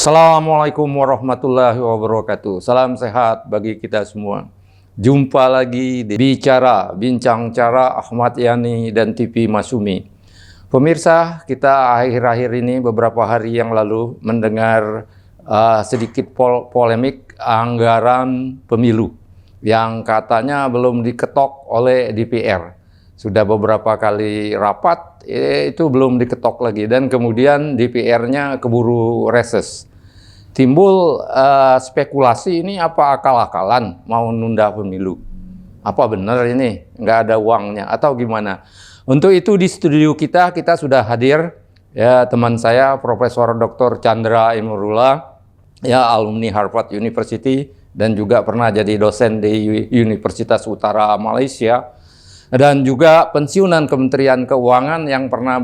Assalamualaikum warahmatullahi wabarakatuh. Salam sehat bagi kita semua. Jumpa lagi di Bincang Cara Ahmad Yani dan TV Masumi. Pemirsa, kita akhir-akhir ini beberapa hari yang lalu mendengar sedikit polemik anggaran pemilu yang katanya belum diketok oleh DPR. Sudah beberapa kali rapat, itu belum diketok lagi. Dan kemudian DPR-nya keburu reses. Timbul spekulasi ini apa akal-akalan mau nunda pemilu. Apa benar ini? Nggak ada uangnya atau gimana? Untuk itu di studio kita sudah hadir. Ya, teman saya Profesor Dr. Chandra Imrullah, ya alumni Harvard University dan juga pernah jadi dosen di Universitas Utara Malaysia. Dan juga pensiunan Kementerian Keuangan yang pernah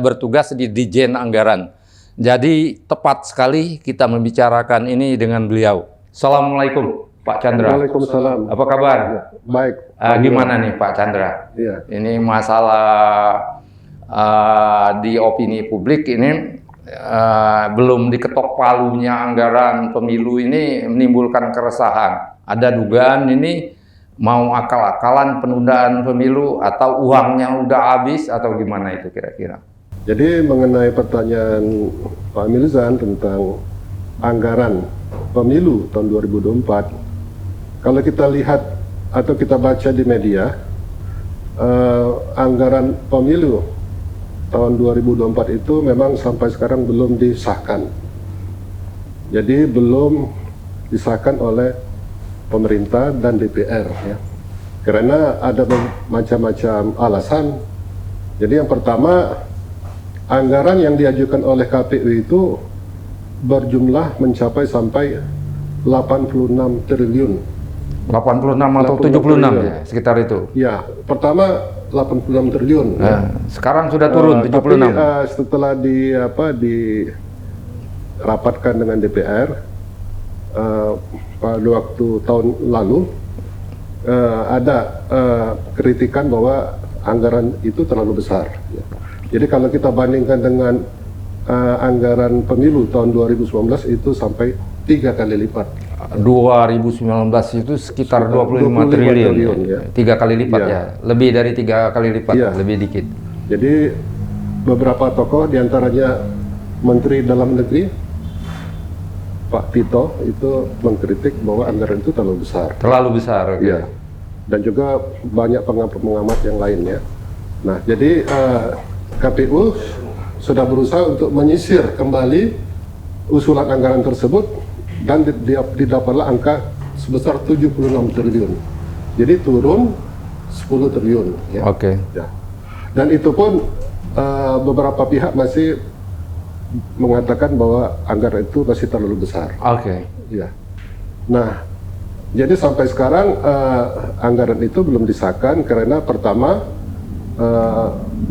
bertugas di Dijen Anggaran. Jadi tepat sekali kita membicarakan ini dengan beliau. Assalamualaikum Pak Chandra. Waalaikumsalam. Apa kabar? Baik. Gimana nih Pak Chandra? Iya. Ini masalah di opini publik ini belum diketok palunya anggaran pemilu ini menimbulkan keresahan. Ada dugaan ini mau akal-akalan penundaan pemilu atau uangnya udah habis atau gimana itu kira-kira? Jadi mengenai pertanyaan Pak Milzan tentang anggaran pemilu tahun 2024, kalau kita lihat atau kita baca di media, anggaran pemilu tahun 2024 itu memang sampai sekarang belum disahkan. Jadi belum disahkan oleh pemerintah dan DPR, ya. Karena ada macam-macam alasan. Jadi yang pertama, anggaran yang diajukan oleh KPU itu berjumlah mencapai sampai 86 triliun. 86 atau 76 ya, sekitar itu. Ya, pertama 86 triliun. Ya. Sekarang sudah turun 76. Tapi setelah dirapatkan dengan DPR, pada waktu tahun lalu ada kritikan bahwa anggaran itu terlalu besar. Jadi kalau kita bandingkan dengan anggaran pemilu tahun 2019 itu sampai 3 kali lipat. 2019 itu sekitar 25 triliun ya. 3 kali lipat ya. Lebih dari 3 kali lipat, lebih dikit. Jadi beberapa tokoh diantaranya Menteri Dalam Negeri Pak Tito itu mengkritik bahwa anggaran itu terlalu besar. Terlalu besar, ya. Dan juga banyak pengamat yang lainnya. Nah, jadi KPU sudah berusaha untuk menyisir kembali usulan anggaran tersebut dan didapatlah angka sebesar 76 triliun. Jadi turun 10 triliun. Ya. Oke. Ya. Dan itu pun beberapa pihak masih mengatakan bahwa anggaran itu masih terlalu besar. Oke. Ya. Nah, jadi sampai sekarang anggaran itu belum disahkan karena pertama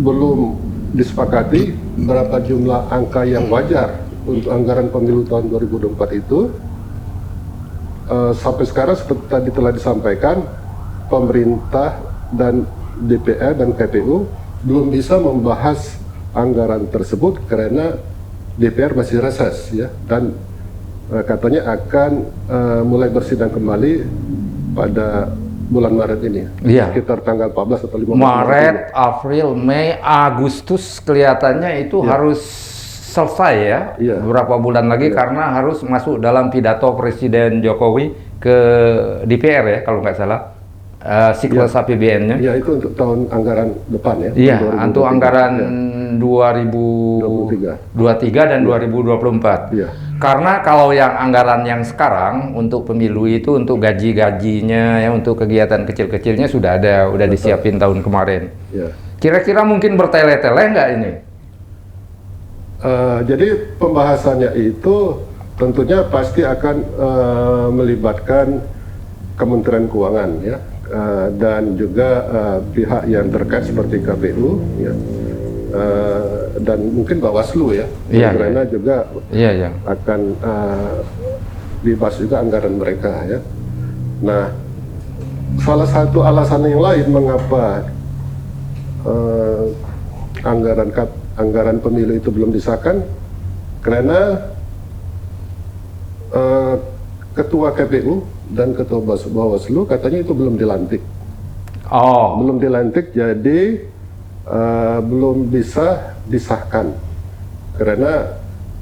belum disepakati berapa jumlah angka yang wajar untuk anggaran pemilu tahun 2024 itu. Sampai sekarang seperti tadi telah disampaikan, pemerintah dan DPR dan KPU belum bisa membahas anggaran tersebut karena DPR masih reses, ya, dan katanya akan mulai bersidang kembali pada bulan Maret ini, sekitar tanggal 14 atau 15 Maret, April, Mei, Agustus kelihatannya itu harus selesai ya, beberapa bulan lagi karena harus masuk dalam pidato Presiden Jokowi ke DPR ya kalau nggak salah. Siklus APBN-nya. Ya, itu untuk tahun anggaran depan ya. Iya, untuk anggaran 2023 dan 2024. Iya. Karena kalau yang anggaran yang sekarang untuk pemilu itu untuk gaji-gajinya ya, untuk kegiatan kecil-kecilnya sudah ada, udah disiapin tahun kemarin. Iya. Kira-kira mungkin bertele-tele nggak ini? Jadi pembahasannya itu tentunya pasti akan melibatkan Kementerian Keuangan, ya. Dan juga pihak yang terkait seperti KPU, ya, dan mungkin Bawaslu ya, karena juga akan dibahas juga anggaran mereka ya. Nah, salah satu alasan yang lain mengapa anggaran pemilu itu belum disahkan, karena Ketua KPU dan Ketua Bawaslu katanya itu belum dilantik. Oh, Belum dilantik, jadi belum bisa disahkan. Karena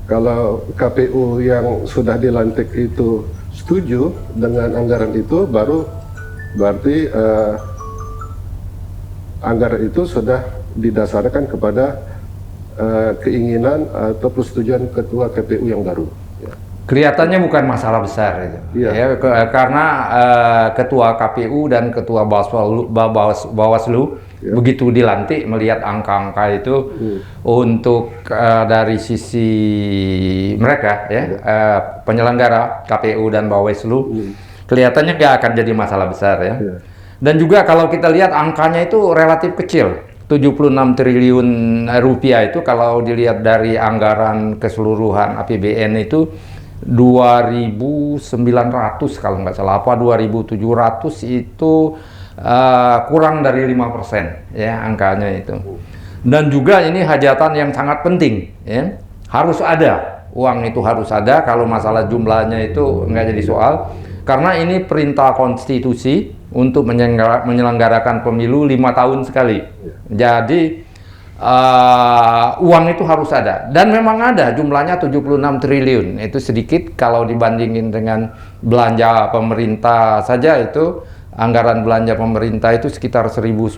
kalau KPU yang sudah dilantik itu setuju dengan anggaran itu, baru berarti anggaran itu sudah didasarkan kepada keinginan atau persetujuan Ketua KPU yang baru. Ya. kelihatannya bukan masalah besar itu. Iya. Ya, karena Ketua KPU dan Ketua Bawaslu Ya. begitu dilantik melihat angka-angka itu untuk dari sisi mereka ya, penyelenggara KPU dan Bawaslu kelihatannya nggak akan jadi masalah besar ya. Ya. Dan juga kalau kita lihat angkanya itu relatif kecil. 76 triliun rupiah itu kalau dilihat dari anggaran keseluruhan APBN itu 2.900 kalau nggak salah, apa 2.700 itu kurang dari 5% ya angkanya itu. Dan juga ini hajatan yang sangat penting ya, harus ada uang, itu harus ada. Kalau masalah jumlahnya itu nggak jadi soal, karena ini perintah konstitusi untuk menyelenggarakan pemilu 5 tahun sekali. Jadi uang itu harus ada, dan memang ada, jumlahnya 76 triliun. Itu sedikit kalau dibandingin dengan belanja pemerintah saja. Itu anggaran belanja pemerintah itu sekitar 1.900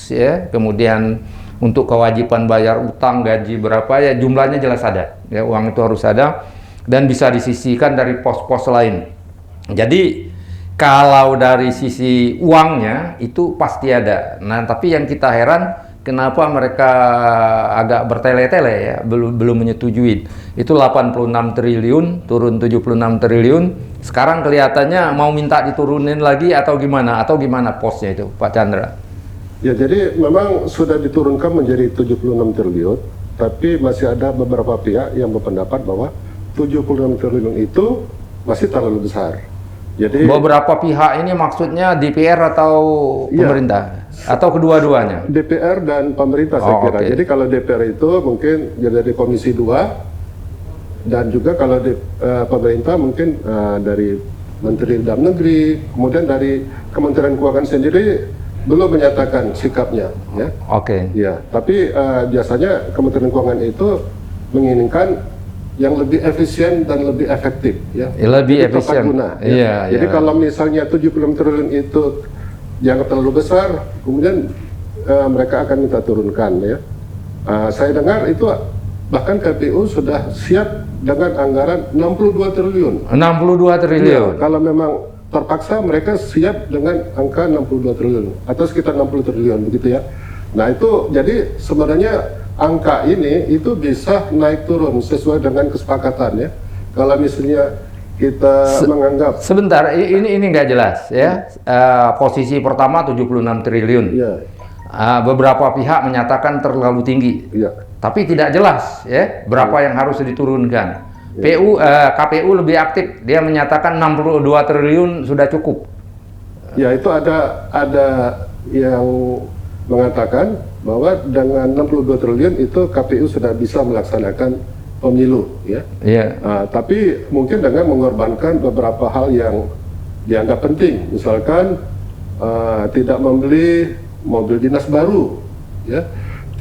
ya. Kemudian untuk kewajiban bayar utang, gaji berapa ya, jumlahnya jelas ada ya, uang itu harus ada dan bisa disisihkan dari pos-pos lain. Jadi kalau dari sisi uangnya itu pasti ada. Nah, tapi yang kita heran, kenapa mereka agak bertele-tele ya, belum menyetujui. Itu 86 triliun, turun 76 triliun. Sekarang kelihatannya mau minta diturunin lagi atau gimana posnya itu, Pak Chandra? Ya, jadi memang sudah diturunkan menjadi 76 triliun, tapi masih ada beberapa pihak yang berpendapat bahwa 76 triliun itu masih terlalu besar. Jadi beberapa pihak ini maksudnya DPR atau pemerintah? Atau kedua-duanya? DPR dan pemerintah saya kira. Okay. Jadi kalau DPR itu mungkin dari Komisi 2, dan juga kalau pemerintah mungkin dari Menteri Dalam Negeri, kemudian dari Kementerian Keuangan sendiri belum menyatakan sikapnya. Ya. Oke. Ya, tapi biasanya Kementerian Keuangan itu menginginkan yang lebih efisien dan lebih efektif, ya. Lebih Jadi tepat efisien. guna, ya. Iya, Jadi iya. kalau misalnya 76 triliun itu dianggap terlalu besar, kemudian mereka akan minta turunkan, ya. Saya dengar itu bahkan KPU sudah siap dengan anggaran 62 triliun. 62 triliun. Ya, kalau memang terpaksa mereka siap dengan angka 62 triliun atau sekitar 60 triliun begitu ya. Nah, itu jadi sebenarnya angka ini itu bisa naik turun sesuai dengan kesepakatan ya. Kalau misalnya kita menganggap sebentar, ini nggak jelas ya. Posisi pertama 76 triliun. ya, Beberapa pihak menyatakan terlalu tinggi. ya, Tapi tidak jelas ya berapa yang harus diturunkan. KPU lebih aktif, dia menyatakan 62 triliun sudah cukup. ya, itu ada yang mengatakan bahwa dengan 62 triliun itu KPU sudah bisa melaksanakan pemilu, ya. Iya. Tapi mungkin dengan mengorbankan beberapa hal yang dianggap penting, misalkan tidak membeli mobil dinas baru, ya,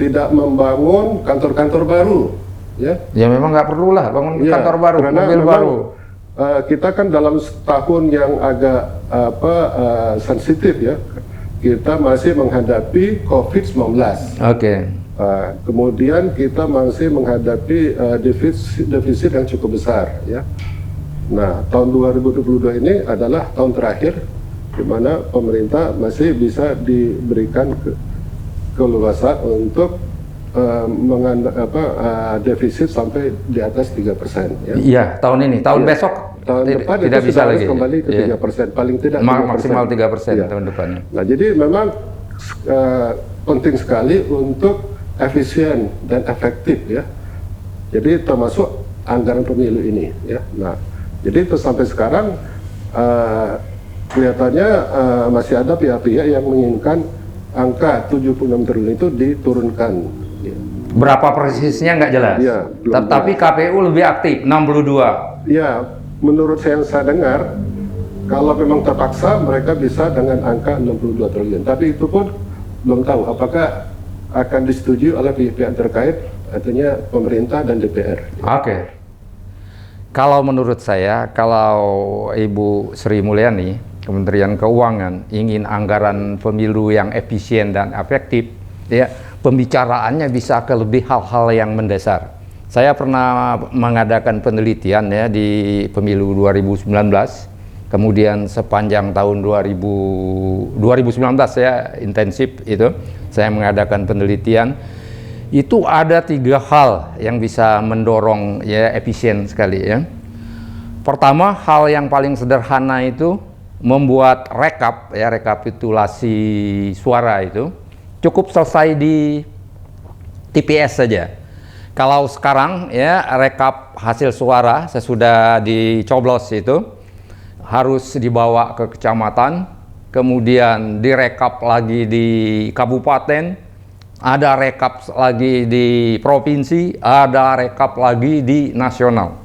tidak membangun kantor-kantor baru, ya. Ya memang nggak perlu lah bangun Ya, kantor baru, karena mobil memang, baru. kita kan dalam setahun yang agak sensitif ya, kita masih menghadapi COVID-19. Oke. Kemudian kita masih menghadapi defisit yang cukup besar ya. Nah, tahun 2022 ini adalah tahun terakhir di mana pemerintah masih bisa diberikan keleluasaan untuk defisit sampai di atas 3% ya. Iya, tahun ini, tahun Ya. besok Tahun depan tidak itu bisa sudah harus lagi. kembali ke Iya. 3%, paling tidak 3%. Maksimal 3% Ya. tahun depannya. Nah, jadi memang penting sekali untuk efisien dan efektif ya. Jadi termasuk anggaran pemilu ini ya. Nah, jadi itu sampai sekarang kelihatannya masih ada pihak-pihak yang menginginkan angka 76 triliun itu diturunkan. Ya. Berapa persisnya nggak jelas. Iya, belum Tapi KPU lebih aktif, 62. Ya, menurut yang saya dengar, kalau memang terpaksa mereka bisa dengan angka 62 triliun. Tapi itu pun belum tahu apakah akan disetujui oleh pihak terkait, artinya pemerintah dan DPR. Oke. Kalau menurut saya, kalau Ibu Sri Mulyani, Kementerian Keuangan ingin anggaran pemilu yang efisien dan efektif, ya pembicaraannya bisa ke lebih hal-hal yang mendasar. Saya pernah mengadakan penelitian ya di pemilu 2019, kemudian sepanjang tahun 2019 ya intensif itu saya mengadakan penelitian. Itu ada 3 hal yang bisa mendorong ya efisien sekali ya. Pertama, hal yang paling sederhana itu membuat rekapitulasi suara itu cukup selesai di TPS saja. Kalau sekarang ya rekap hasil suara sesudah dicoblos itu harus dibawa ke kecamatan, kemudian direkap lagi di kabupaten, ada rekap lagi di provinsi, ada rekap lagi di nasional.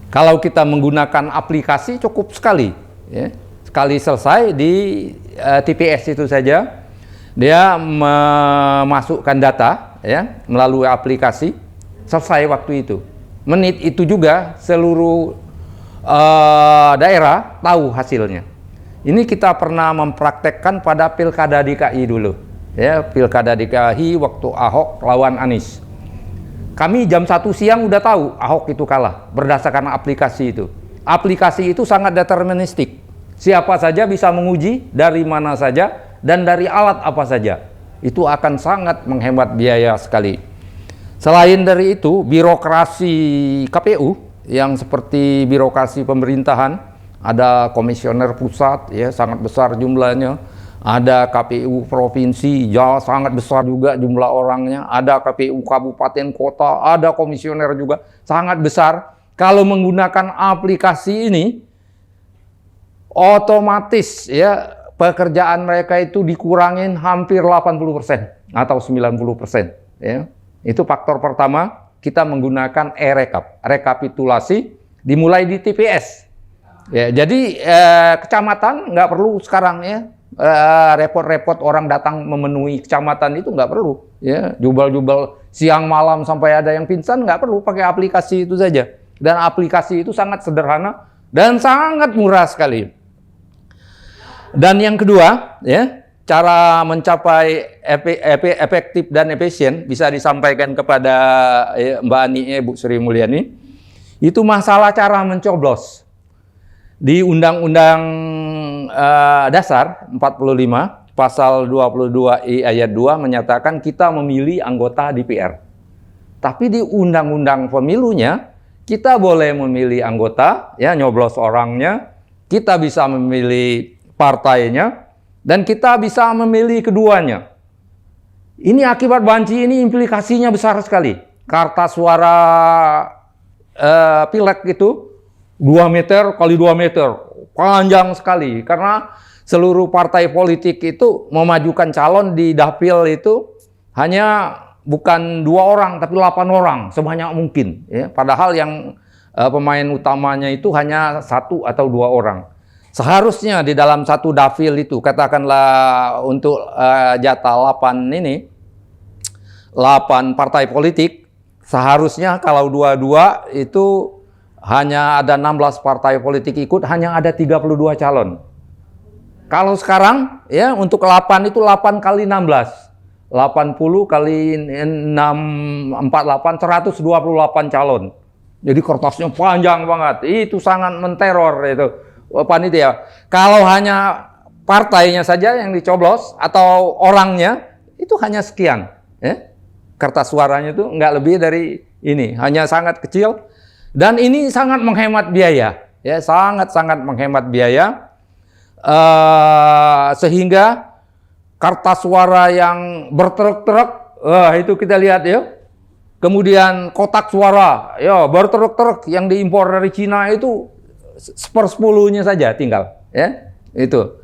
Kalau kita menggunakan aplikasi cukup sekali, ya. Sekali selesai di TPS itu saja, dia memasukkan data ya melalui aplikasi, selesai waktu itu. Menit itu juga seluruh daerah tahu hasilnya. Ini kita pernah mempraktekkan pada Pilkada DKI dulu. Ya, Pilkada DKI waktu Ahok lawan Anies. Kami jam 1 siang udah tahu Ahok itu kalah berdasarkan aplikasi itu. Aplikasi itu sangat deterministik. Siapa saja bisa menguji dari mana saja dan dari alat apa saja. Itu akan sangat menghemat biaya sekali. Selain dari itu, birokrasi KPU yang seperti birokrasi pemerintahan, ada komisioner pusat ya sangat besar jumlahnya, ada KPU provinsi ya sangat besar juga jumlah orangnya, ada KPU kabupaten kota, ada komisioner juga sangat besar. Kalau menggunakan aplikasi ini otomatis ya pekerjaan mereka itu dikurangin hampir 80% atau 90% ya. Itu faktor pertama, kita menggunakan e-rekap, rekapitulasi dimulai di TPS. Ya, jadi kecamatan nggak perlu sekarang ya repot-repot orang datang memenuhi kecamatan itu nggak perlu. Ya, jubel-jubel siang malam sampai ada yang pingsan nggak perlu, pakai aplikasi itu saja. Dan aplikasi itu sangat sederhana dan sangat murah sekali. Dan yang kedua, ya. Cara mencapai efektif dan efisien bisa disampaikan kepada Mbak Ani, Bu Sri Mulyani. Itu masalah cara mencoblos. Di Undang-Undang Dasar 45, pasal 22I ayat 2 menyatakan kita memilih anggota DPR. Tapi di Undang-Undang Pemilunya, kita boleh memilih anggota, ya nyoblos orangnya, kita bisa memilih partainya, dan kita bisa memilih keduanya. Ini akibat banci ini implikasinya besar sekali. Kertas suara pileg itu 2 meter kali 2 meter. Panjang sekali. Karena seluruh partai politik itu memajukan calon di dapil itu hanya bukan 2 orang tapi 8 orang. Sebanyak mungkin. Ya. Padahal yang pemain utamanya itu hanya 1 atau 2 orang. Seharusnya di dalam satu dapil itu, katakanlah untuk jatah 8 partai politik, seharusnya kalau 22 itu hanya ada 16 partai politik ikut, hanya ada 32 calon. Kalau sekarang ya untuk 8 itu 8 kali 16. 80 kali 6, 48, 128 calon. Jadi kertasnya panjang banget. Itu sangat menteror itu. Panitia. Kalau hanya partainya saja yang dicoblos atau orangnya itu hanya sekian, ya. Kertas suaranya itu nggak lebih dari ini, hanya sangat kecil dan ini sangat menghemat biaya, ya sangat menghemat biaya sehingga kertas suara yang bertruk-truk, itu kita lihat ya. Kemudian kotak suara, ya bertruk-truk yang diimpor dari Cina itu 1/10-nya saja tinggal, ya itu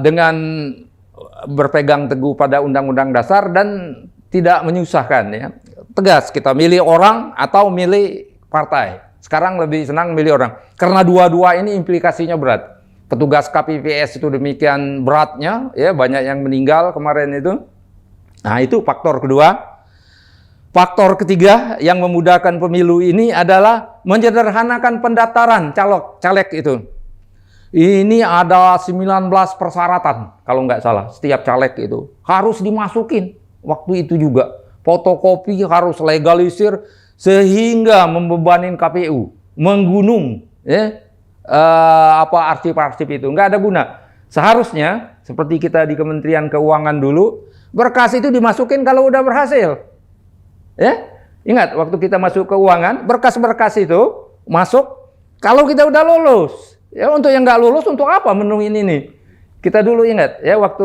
dengan berpegang teguh pada Undang-Undang Dasar dan tidak menyusahkan, ya tegas kita milih orang atau milih partai. Sekarang lebih senang milih orang. Karena dua-dua ini implikasinya berat. Petugas KPPS itu demikian beratnya, ya banyak yang meninggal kemarin itu. Nah itu faktor kedua. Faktor ketiga yang memudahkan pemilu ini adalah menyederhanakan pendaftaran caleg itu. Ini ada 19 persyaratan kalau nggak salah, setiap caleg itu harus dimasukin waktu itu juga. Fotokopi harus legalisir sehingga membebanin KPU, menggunung ya, arsip-arsip itu nggak ada guna. Seharusnya seperti kita di Kementerian Keuangan dulu, berkas itu dimasukin kalau udah berhasil. Ya, ingat waktu kita masuk keuangan, berkas-berkas itu masuk kalau kita udah lulus. Ya, untuk yang nggak lulus untuk apa menuin ini? Kita dulu ingat ya waktu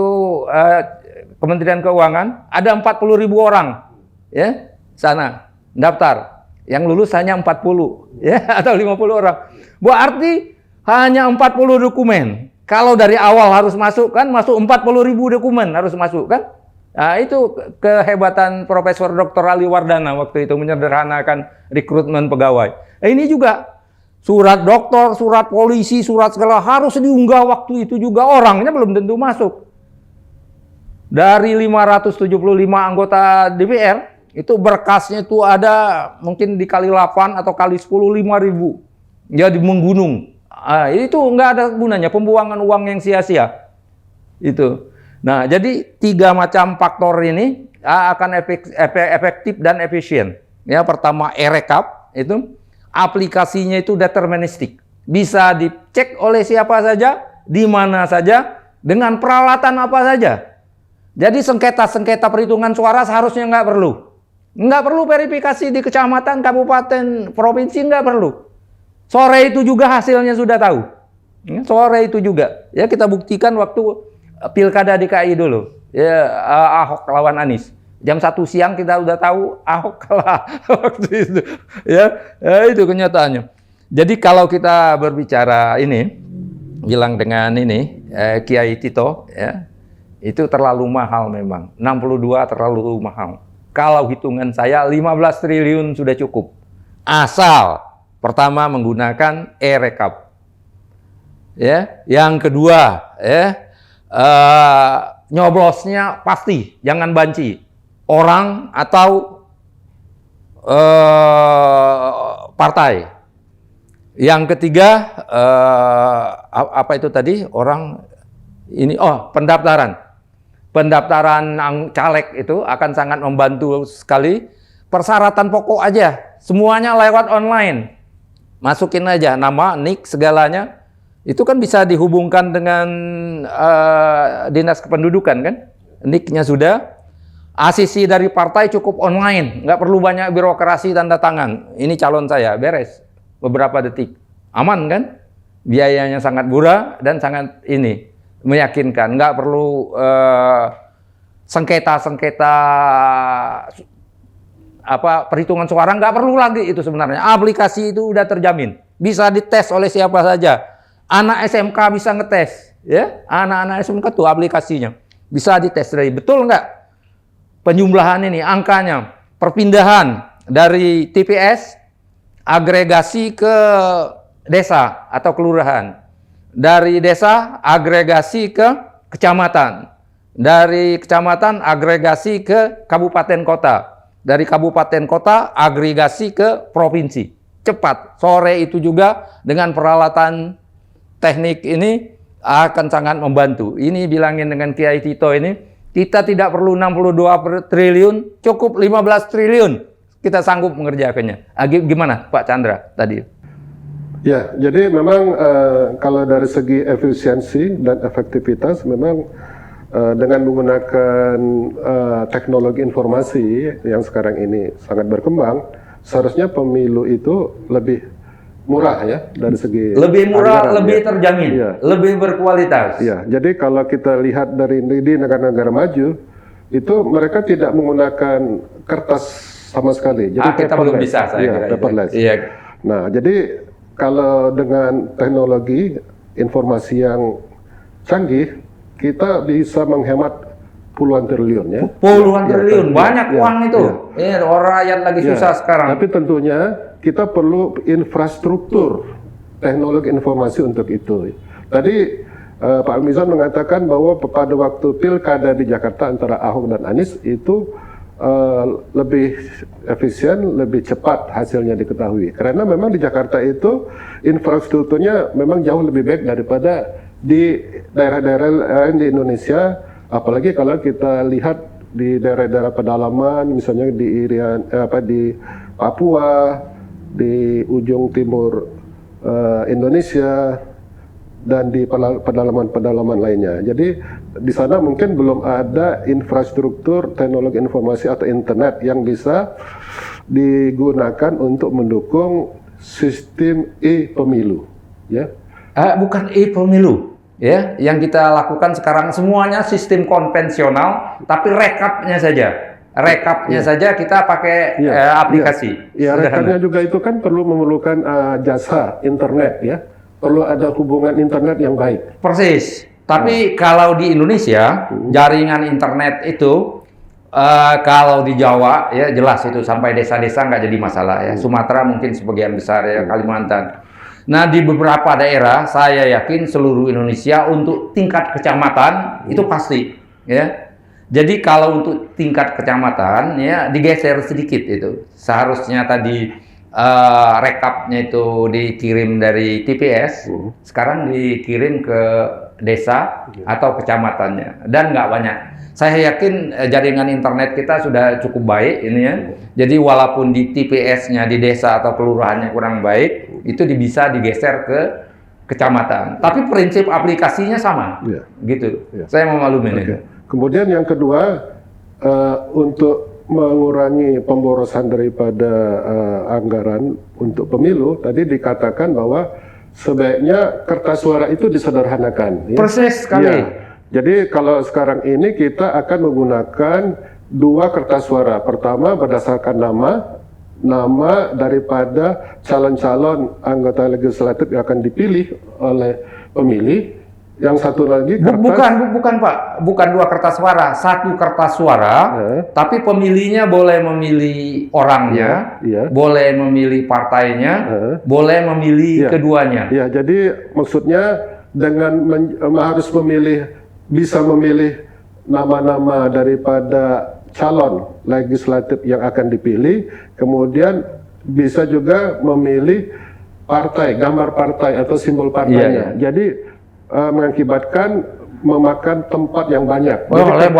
Kementerian Keuangan ada 40.000 orang ya sana daftar. Yang lulus hanya 40 ya atau 50 orang. Berarti hanya 40 dokumen. Kalau dari awal harus masuk kan masuk 40.000 dokumen harus masuk kan? Nah, itu kehebatan Profesor Dr. Ali Wardana waktu itu menyederhanakan rekrutmen pegawai. Ini juga surat dokter, surat polisi, surat segala harus diunggah waktu itu juga, orangnya belum tentu masuk. Dari 575 anggota DPR, itu berkasnya itu ada mungkin dikali 8 atau kali 10, 5.000. Jadi menggunung. Itu nggak ada gunanya, pembuangan uang yang sia-sia. Itu. Nah, jadi 3 macam faktor ini akan efektif dan efisien. Ya, pertama e-rekap itu aplikasinya itu deterministik. Bisa dicek oleh siapa saja, di mana saja, dengan peralatan apa saja. Jadi sengketa-sengketa perhitungan suara seharusnya nggak perlu. Nggak perlu verifikasi di kecamatan, kabupaten, provinsi, nggak perlu. Sore itu juga hasilnya sudah tahu. Sore itu juga. Ya, kita buktikan waktu Pilkada DKI dulu, ya Ahok lawan Anies. Jam 1 siang kita udah tahu Ahok kalah waktu itu. Ya, itu kenyataannya. Jadi kalau kita berbicara ini, bilang dengan ini Kiai Tito, ya itu terlalu mahal memang. 62 terlalu mahal. Kalau hitungan saya 15 triliun sudah cukup. Asal pertama menggunakan e-rekap. Ya, yang kedua, ya. Nyoblosnya pasti, jangan banci orang atau partai. Yang ketiga, apa itu tadi orang ini? Pendaftaran caleg itu akan sangat membantu sekali. Persyaratan pokok aja, semuanya lewat online. Masukin aja nama, nik, segalanya. Itu kan bisa dihubungkan dengan dinas kependudukan kan, NIK-nya sudah. ACC dari partai cukup online, nggak perlu banyak birokrasi tanda tangan. Ini calon saya, beres beberapa detik, aman kan? Biayanya sangat murah dan sangat ini meyakinkan, nggak perlu sengketa-sengketa perhitungan suara, nggak perlu lagi itu sebenarnya. Aplikasi itu udah terjamin, bisa dites oleh siapa saja. Anak SMK bisa ngetes, ya. Anak-anak SMK tuh aplikasinya bisa dites dari betul nggak penjumlahan ini, angkanya, perpindahan dari TPS, agregasi ke desa atau kelurahan, dari desa agregasi ke kecamatan, dari kecamatan agregasi ke kabupaten kota, dari kabupaten kota agregasi ke provinsi. Cepat, sore itu juga dengan peralatan teknik ini akan sangat membantu. Ini bilangin dengan Kiai Tito ini, kita tidak perlu 62 triliun, cukup 15 triliun. Kita sanggup mengerjakannya. Gimana Pak Chandra tadi? Ya, jadi memang kalau dari segi efisiensi dan efektivitas memang dengan menggunakan teknologi informasi yang sekarang ini sangat berkembang, seharusnya pemilu itu lebih murah ya dari segi lebih murah, anggaran, lebih ya. terjamin, Ya. lebih berkualitas. Ya, jadi kalau kita lihat di negara-negara maju itu mereka tidak menggunakan kertas sama sekali. Jadi Kita belum bisa, saya kira. paperless. Iya. Nah, jadi kalau dengan teknologi informasi yang canggih, kita bisa menghemat puluhan triliun ya. Puluhan Ya, triliun, ya, banyak ya, uang itu. Orang rakyat lagi susah sekarang. Tapi tentunya kita perlu infrastruktur teknologi informasi untuk itu. Tadi Pak Mizan mengatakan bahwa pada waktu pilkada di Jakarta antara Ahok dan Anies itu lebih efisien, lebih cepat hasilnya diketahui. Karena memang di Jakarta itu infrastrukturnya memang jauh lebih baik daripada di daerah-daerah lain di Indonesia. Apalagi kalau kita lihat di daerah-daerah pedalaman, misalnya di di Papua, di ujung timur Indonesia, dan di pedalaman-pedalaman lainnya. Jadi di sana mungkin belum ada infrastruktur teknologi informasi atau internet yang bisa digunakan untuk mendukung sistem e-pemilu, ya. Bukan e-pemilu, ya. Yang kita lakukan sekarang semuanya sistem konvensional, tapi rekapnya saja. Rekapnya saja kita pakai aplikasi. Ya, rekapnya juga itu kan perlu memerlukan jasa internet, ya. Perlu ada hubungan internet yang baik. Persis. Tapi kalau di Indonesia, jaringan internet itu, kalau di Jawa, ya jelas itu sampai desa-desa nggak jadi masalah ya. Sumatera mungkin sebagian besar ya, Kalimantan. Nah, di beberapa daerah, saya yakin seluruh Indonesia untuk tingkat kecamatan itu pasti, ya. Jadi kalau untuk tingkat kecamatan, ya digeser sedikit itu. Seharusnya tadi rekapnya itu dikirim dari TPS, sekarang dikirim ke desa atau kecamatannya, dan nggak banyak. Saya yakin jaringan internet kita sudah cukup baik ini ya. Jadi walaupun di TPS-nya di desa atau kelurahannya kurang baik, itu bisa digeser ke kecamatan. Tapi prinsip aplikasinya sama, gitu. Saya memaklumi ini. Kemudian yang kedua, untuk mengurangi pemborosan daripada anggaran untuk pemilu, tadi dikatakan bahwa sebaiknya kertas suara itu disederhanakan. Ya. Persis sekali. Ya. Jadi kalau sekarang ini kita akan menggunakan 2 kertas suara. Pertama berdasarkan nama daripada calon-calon anggota legislatif yang akan dipilih oleh pemilih. Yang satu lagi kertas... Bukan Pak, bukan 2 kertas suara, 1 kertas suara, tapi pemilihnya boleh memilih orangnya, boleh memilih partainya, boleh memilih keduanya. Ya, jadi maksudnya dengan harus bisa memilih nama-nama daripada calon legislatif yang akan dipilih, kemudian bisa juga memilih partai, gambar partai atau simbol partainya. Jadi mengakibatkan memakan tempat yang banyak. Jadi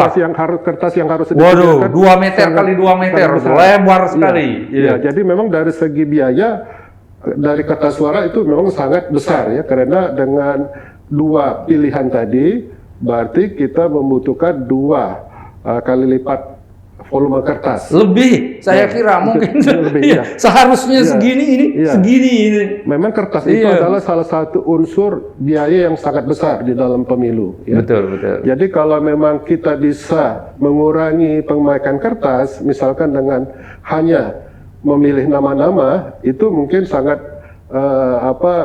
kertas yang harus Waduh, 2 meter kali 2 meter, lebar sekali. Ya, jadi memang dari segi biaya dari kertas suara itu memang sangat besar ya, karena dengan 2 pilihan tadi berarti kita membutuhkan 2 kali lipat volume kertas. Lebih, saya kira mungkin lebih, seharusnya segini ini, segini ini. Memang kertas itu adalah salah satu unsur biaya yang sangat besar di dalam pemilu. Ya. Betul. Jadi kalau memang kita bisa mengurangi pemakaian kertas, misalkan dengan hanya memilih nama-nama, itu mungkin sangat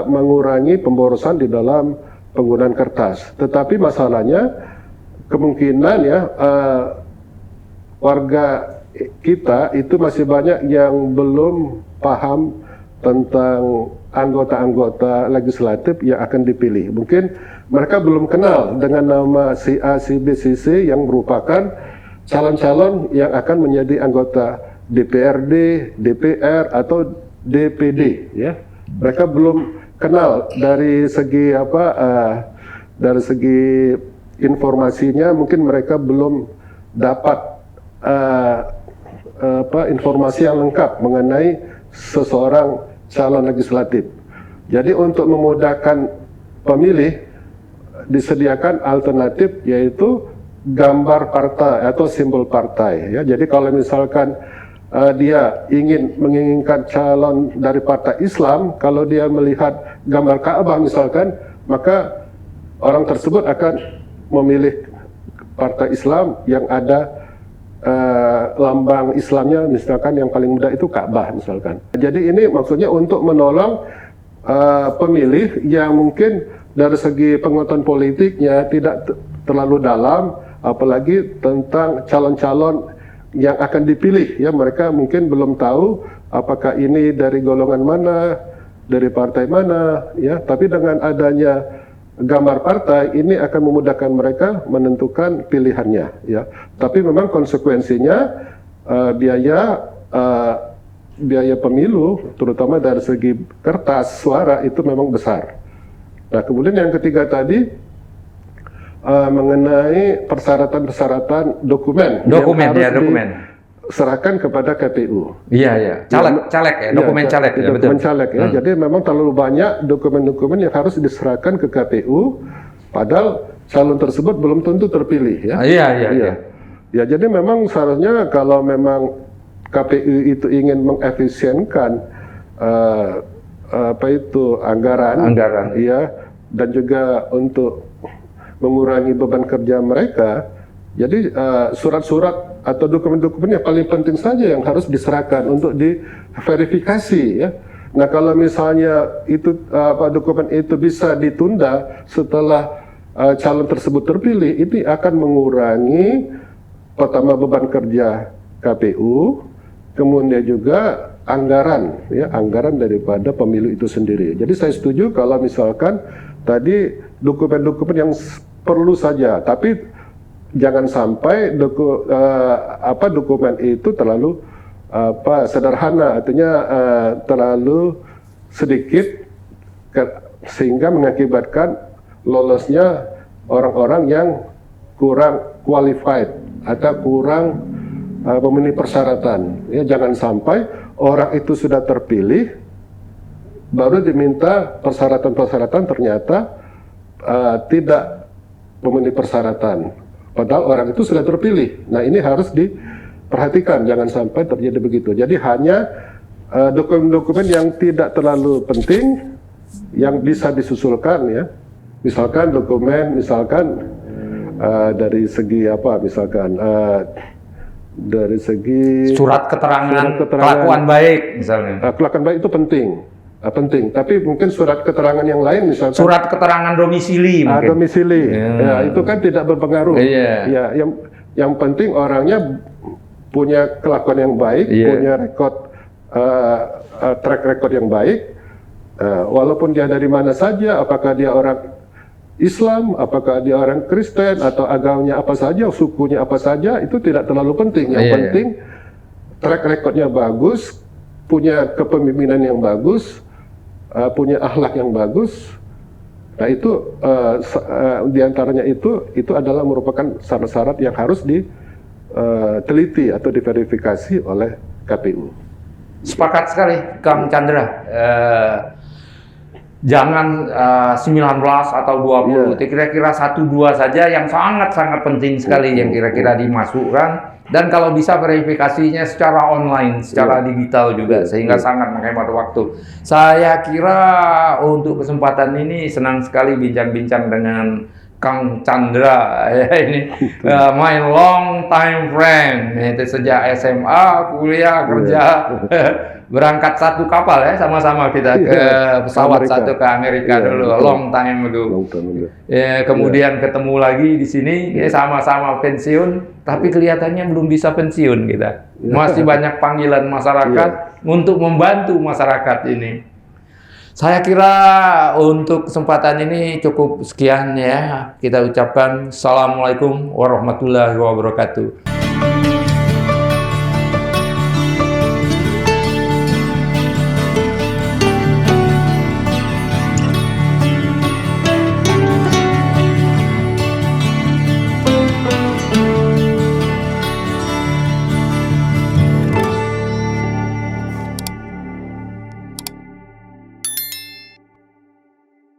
mengurangi pemborosan di dalam penggunaan kertas. Tetapi masalahnya kemungkinan ya warga kita itu masih banyak yang belum paham tentang anggota-anggota legislatif yang akan dipilih. Mungkin mereka belum kenal dengan nama si A, si B, si C yang merupakan calon-calon yang akan menjadi anggota DPRD, DPR atau DPD. Ya, mereka belum kenal dari segi dari segi informasinya. Mungkin mereka belum dapat informasi yang lengkap mengenai seseorang calon legislatif. Jadi untuk memudahkan pemilih disediakan alternatif, yaitu gambar partai atau simbol partai. Ya, jadi kalau misalkan dia menginginkan calon dari partai Islam, kalau dia melihat gambar Ka'bah misalkan, maka orang tersebut akan memilih partai Islam yang ada lambang Islamnya, misalkan yang paling mudah itu Ka'bah misalkan. Jadi ini maksudnya untuk menolong pemilih yang mungkin dari segi pengetahuan politiknya tidak terlalu dalam apalagi tentang calon-calon yang akan dipilih ya. Mereka mungkin belum tahu apakah ini dari golongan mana, dari partai mana ya, tapi dengan adanya gambar partai ini akan memudahkan mereka menentukan pilihannya ya. Tapi memang konsekuensinya biaya pemilu terutama dari segi kertas suara itu memang besar. Nah, kemudian yang ketiga tadi mengenai persyaratan-persyaratan dokumen yang harus diserahkan kepada KPU. Iya. Caleg ya, dokumen caleg ya, betul. Dokumen caleg ya. Jadi memang terlalu banyak dokumen-dokumen yang harus diserahkan ke KPU, padahal calon tersebut belum tentu terpilih ya. Iya. Ya, jadi memang seharusnya kalau memang KPU itu ingin mengefisienkan anggaran, ya, dan juga untuk mengurangi beban kerja mereka. Jadi surat-surat atau dokumen-dokumen yang paling penting saja yang harus diserahkan untuk diverifikasi ya. Nah, kalau misalnya itu dokumen itu bisa ditunda setelah calon tersebut terpilih, itu akan mengurangi pertama beban kerja KPU, kemudian juga anggaran daripada pemilu itu sendiri. Jadi saya setuju kalau misalkan tadi dokumen-dokumen yang perlu saja, tapi jangan sampai dokumen itu terlalu sederhana, artinya terlalu sedikit sehingga mengakibatkan lolosnya orang-orang yang kurang qualified atau kurang memenuhi persyaratan. Ya, jangan sampai orang itu sudah terpilih baru diminta persyaratan-persyaratan ternyata tidak memenuhi persyaratan. Padahal orang itu sudah terpilih. Nah, ini harus diperhatikan, jangan sampai terjadi begitu. Jadi hanya dokumen-dokumen yang tidak terlalu penting yang bisa disusulkan ya. Misalkan dokumen, dari segi dari segi surat keterangan kelakuan baik misalnya. Kelakuan baik itu penting. Tapi mungkin surat keterangan yang lain misalkan surat keterangan domisili mungkin. Domisili. Ya, itu kan tidak berpengaruh. Ya, yang penting orangnya punya kelakuan yang baik, punya track record yang baik. Walaupun dia dari mana saja, apakah dia orang Islam, apakah dia orang Kristen atau agamanya apa saja, sukunya apa saja, itu tidak terlalu penting. Yang penting track recordnya bagus, punya kepemimpinan yang bagus, punya akhlak yang bagus. Nah, itu diantaranya itu adalah merupakan syarat-syarat yang harus diteliti atau diverifikasi oleh KPU. Sepakat sekali, Kang Chandra. Jangan 19 atau 20, kira-kira 1-2 saja yang sangat-sangat penting sekali yang kira-kira dimasukkan, dan kalau bisa verifikasinya secara online, secara digital juga, sehingga sangat menghemat waktu. Saya kira untuk kesempatan ini senang sekali bincang-bincang dengan Kang Chandra, ini my long time friend, itu sejak SMA, kuliah, kerja. Berangkat satu kapal ya, sama-sama kita ke pesawat satu ke Amerika dulu, long time ago. Kemudian ketemu lagi di sini, sama-sama pensiun, tapi kelihatannya belum bisa pensiun kita. Masih banyak panggilan masyarakat untuk membantu masyarakat ini. Saya kira untuk kesempatan ini cukup sekian ya. Kita ucapkan Assalamualaikum warahmatullahi wabarakatuh.